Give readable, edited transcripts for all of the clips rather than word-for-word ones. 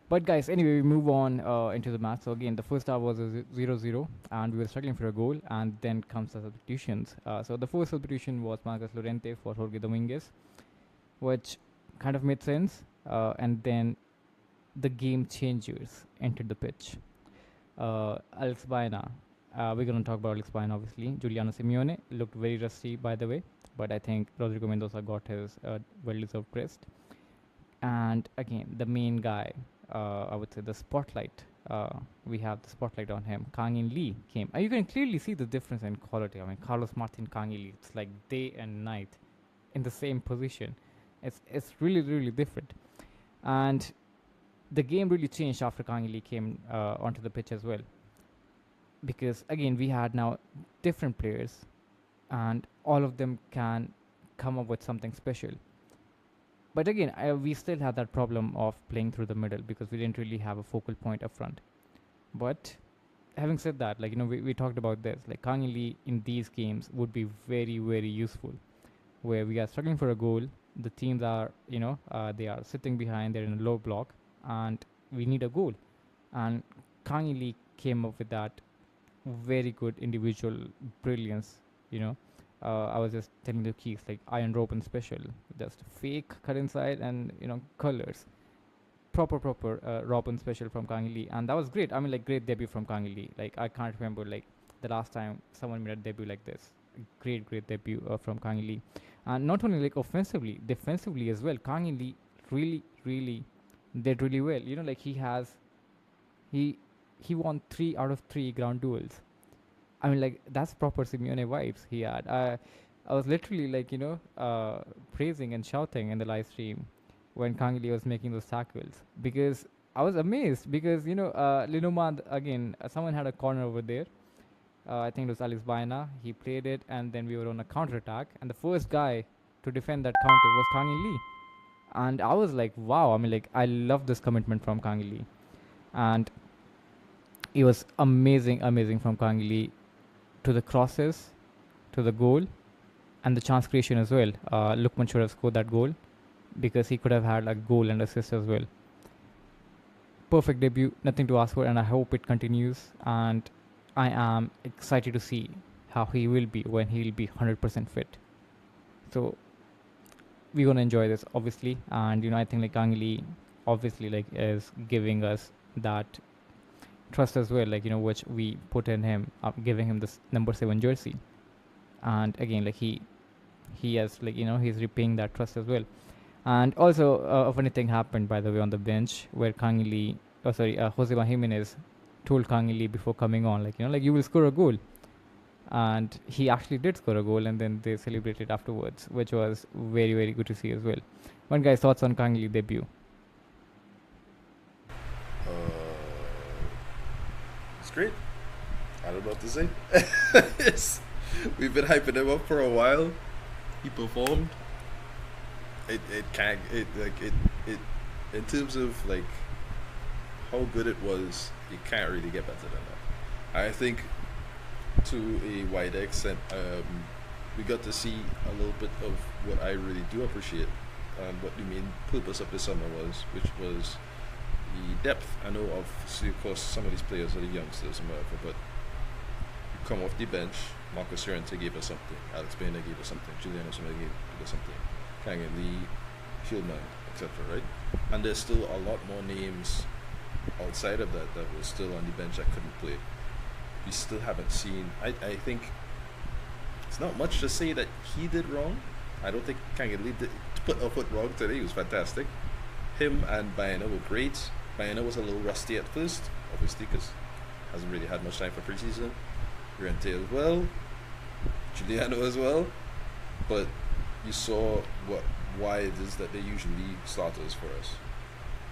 But guys, anyway, we move on into the match. So again, the first half was a 0-0, and we were struggling for a goal. And then comes the substitutions. So the first substitution was Marcos Llorente for Jorge Dominguez, which kind of made sense. And then the game changers entered the pitch. Alex Baena. We're going to talk about Alex Baena, obviously. Giuliano Simeone looked very rusty, by the way, but I think Rodrigo Mendoza got his well-deserved rest. And again, the main guy, I would say the spotlight. We have the spotlight on him. Kang In Lee came. You can clearly see the difference in quality. I mean, Carlos Martin, Kang In Lee, it's like day and night in the same position. It's really, really different. And the game really changed after Kang In Lee came onto the pitch as well. Because again, we had now different players, and all of them can come up with something special. But again, we still had that problem of playing through the middle because we didn't really have a focal point up front. But having said that, like, we talked about this. Like, Kang In Lee in these games would be very, very useful. Where we are struggling for a goal, the teams are, they are sitting behind, they're in a low block, and we need a goal. And Kang In Lee came up with that very good individual brilliance, I was just telling the keys like Iron Robin special, just fake cut inside and colors, proper Robin special from Kang In Lee, and that was great. I mean, like, great debut from Kang In Lee. Like, I can't remember like the last time someone made a debut like this. Great debut from Kang In Lee, and not only like offensively, defensively as well. Kang In Lee really did really well. Like, he won 3 out of 3 ground duels. I mean, like, that's proper Simeone vibes he had. I was literally like, praising and shouting in the live stream when Kang In Lee was making those tackles, because I was amazed because, Linomad, again, someone had a corner over there. I think it was Alex Baena. He played it, and then we were on a counter attack, and the first guy to defend that counter was Kang In Lee. And I was like, wow, I mean, like, I love this commitment from Kang In Lee. And it was amazing from Kang In Lee, to the crosses, to the goal, and the chance creation as well. Lukman should have scored that goal because he could have had a goal and assist as well. Perfect debut, nothing to ask for, and I hope it continues. And I am excited to see how he will be when he will be 100% fit. So we're gonna enjoy this, obviously. And I think like Kang In Lee obviously like is giving us that trust as well, like, which we put in him, giving him this number 7 jersey. And again, like, he has, like, he's repaying that trust as well. And also a funny thing happened, by the way, on the bench, where Kang In Lee, Jose Jimenez told Kang In Lee before coming on, like, like, you will score a goal. And he actually did score a goal, and then they celebrated afterwards, which was very, very good to see as well. One guy's thoughts on Kang In Lee debut? Great. I don't know what to say. We've been hyping him up for a while. He performed. It in terms of like how good it was, you can't really get better than that. I think to a wide extent, we got to see a little bit of what I really do appreciate, and what the main purpose of the summer was, which was the depth. I know of course some of these players are the youngsters and whatever, but you come off the bench, Marcos Llorente gave us something, Alex Baena gave us something, Giuliano Simeone gave us something, Kang In Lee, Fieldman, etc., right? And there's still a lot more names outside of that were still on the bench that couldn't play. We still haven't seen, I think it's not much to say that he did wrong. I don't think Kang In Lee did put a foot wrong today. He was fantastic. Him and Baena were great. Baena was a little rusty at first, obviously, because hasn't really had much time for preseason. Llorente as well, Giuliano as well, but you saw why it is that they usually starters for us.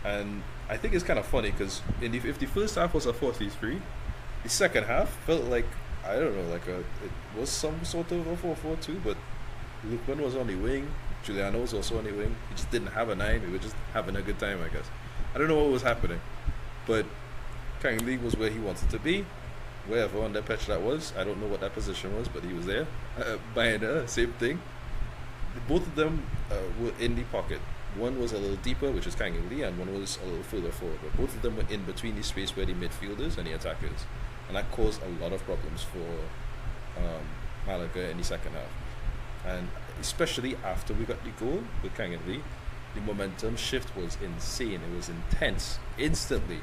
And I think it's kind of funny because if the first half was a 4-3-3, the second half felt like, I don't know, like it was some sort of a 4-4-2, but Lukman was on the wing, Giuliano was also on the wing. He just didn't have a 9. We were just having a good time, I guess. I don't know what was happening, but Kang In Lee was where he wanted to be, wherever on that pitch that was. I don't know what that position was, but he was there. Baena, same thing. Both of them were in the pocket. One was a little deeper, which is Kangin, and one was a little further forward. But both of them were in between the space where the midfielders and the attackers, and that caused a lot of problems for Malaga in the second half. And especially after we got the goal with Kangin, the momentum shift was insane. It was intense, instantly,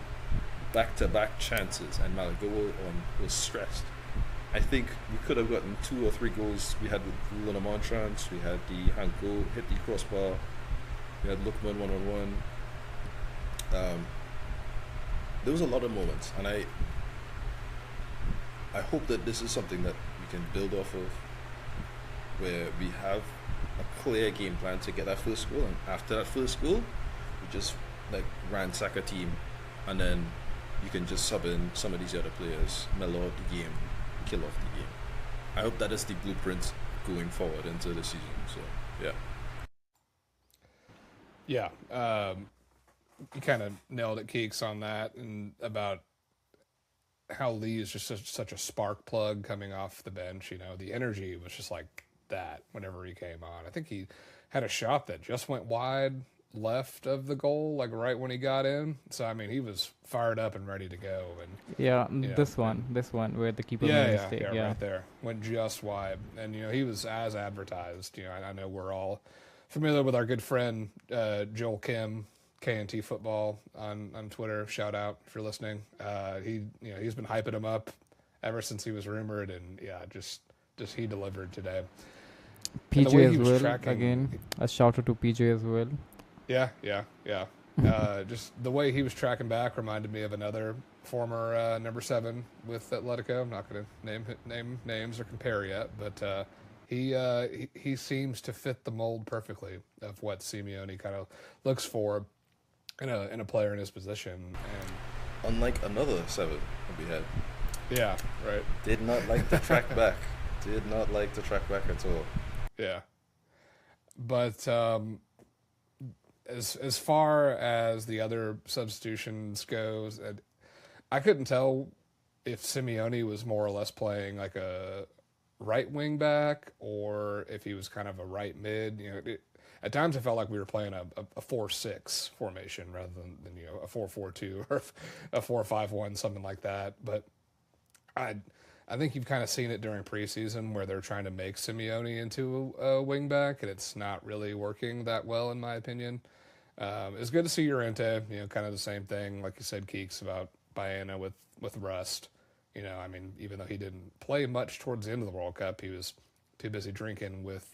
back-to-back chances, and Malaga was stressed. I think we could have gotten 2 or 3 goals. We had the Luna Montrance, we had the Hanko hit the crossbar, we had Lookman one-on-one. There was a lot of moments, and I hope that this is something that we can build off of, where we have a clear game plan to get that first goal, and after that first goal, we just like ransack a team, and then you can just sub in some of these other players, mellow out the game, kill off the game. I hope that is the blueprint going forward into the season. So yeah. Yeah, you kind of nailed it, Keeks, on that, and about how Lee is just such a spark plug coming off the bench. You know, the energy was just like that whenever he came on. I think he had a shot that just went wide left of the goal, like right when he got in. So I mean, he was fired up and ready to go. And Yeah, this one where the keeper made a mistake. Yeah, right there, went just wide, and you know he was as advertised. You know, I know we're all familiar with our good friend Joel Kim, KNT Football on Twitter. Shout out if you're listening. He's been hyping him up ever since he was rumored, and yeah, just he delivered today. PJ as well. Again, a shout out to PJ as well. Yeah. Just the way he was tracking back reminded me of another former number 7 with Atletico. I'm not going to name names or compare yet, but he seems to fit the mold perfectly of what Simeone kind of looks for in a player in his position. And unlike another 7 that we had, yeah, right, did not like to track back. Did not like to track back at all. Yeah, but as far as the other substitutions goes, I couldn't tell if Simeone was more or less playing like a right wing back or if he was kind of a right mid. You know, at times I felt like we were playing a 4-6 formation rather than a 4-4-2 or a 4-5-1, something like that. But I think you've kind of seen it during preseason where they're trying to make Simeone into a wing back, and it's not really working that well, in my opinion. It's good to see Llorente, kind of the same thing, like you said, Keeks, about Baena with rust. I mean, even though he didn't play much towards the end of the World Cup, he was too busy drinking with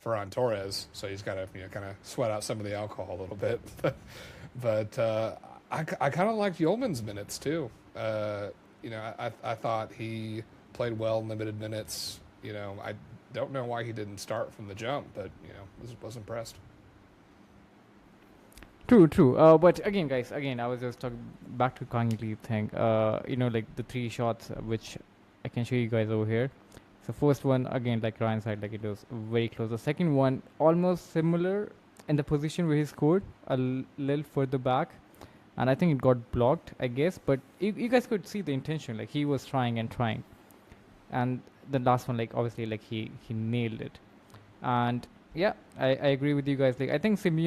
Ferran Torres, so he's got to kind of sweat out some of the alcohol a little bit. but I kind of liked Yeoman's minutes too. I thought he played well, limited minutes. I don't know why he didn't start from the jump, but was impressed. True. But again, guys, I was just talking back to Kang Lee thing. Like the 3 shots, which I can show you guys over here. So first one, again, like Ryan said, like it was very close. The second one, almost similar in the position where he scored, a little further back. And I think it got blocked, I guess. But you guys could see the intention. Like, he was trying. And the last one, like, obviously, like, he nailed it. And, yeah, I agree with you guys. Like, I think Simeone